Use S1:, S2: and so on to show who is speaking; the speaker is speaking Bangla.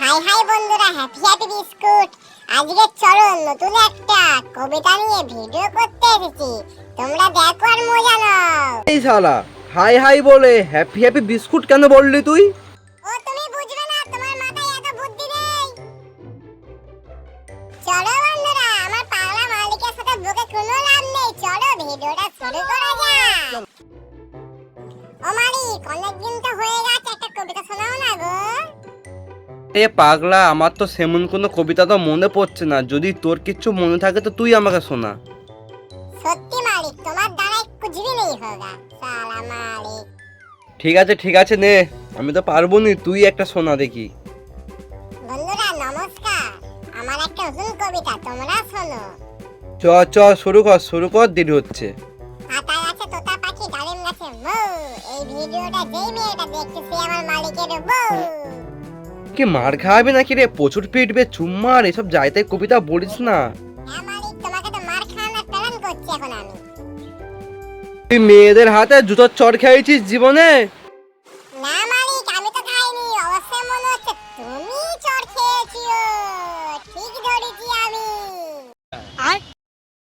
S1: হাই হাই বন্ধুরা, হ্যাপি হ্যাপি বিস্কুট। আজকে চলো নতুন একটা কবিতা নিয়ে ভিডিও করতে এসেছি, তোমরা দেখো আর মজা নাও।
S2: এই শালা হাই হাই বলে হ্যাপি হ্যাপি বিস্কুট কেন বললি তুই?
S1: ও তুমি বুঝবে না, তোমার মাথায় এত বুদ্ধি নেই। চলো বন্ধুরা, আমার পাগলা মালিকের সাথে বকে কোনো লাভ নেই, চলো ভিডিওটা শুরু করা যাক। ও মালিক, অনেকদিন তো হয়ে গেছে, একটা কবিতা শোনাও না গো।
S2: এ পাগলা, আমার তো সেমন কোনো কবিতা তো মনে পড়ছে না। যদি তোর কিছু মনে থাকে তো তুই আমাকে শোনা।
S1: সত্যি মালিক, তোমার দ্বারা কুছ ভি নেই হোগা সালা মালিক।
S2: ঠিক আছে নে, আমি তো পারবো নি, তুই একটা শোনা দেখি।
S1: বন্ধুরা নমস্কার, আমার একটা নতুন কবিতা, তোমরা শোনো।
S2: চ শুরু কর, দেরি হচ্ছে।
S1: পাতায় আছে তোতা পাখি, ডালিম গাছে মৌ। এই ভিডিওটা যেই মেয়েটা দেখছে সে আমার মালিকের বউ।
S2: কি মার খাওয়াবি নাকি রে? প্রচুর পিটবে, চুম্মার এসব যাইতে কবিতা বলিস না।
S1: হ্যাঁ মালিক, তোমাকে তো মার খাওয়ানোর প্ল্যান করছি এখন আমি।
S2: তুই মেয়েদের হাতে জুতোর চড় খেয়েছিস জীবনে?
S1: না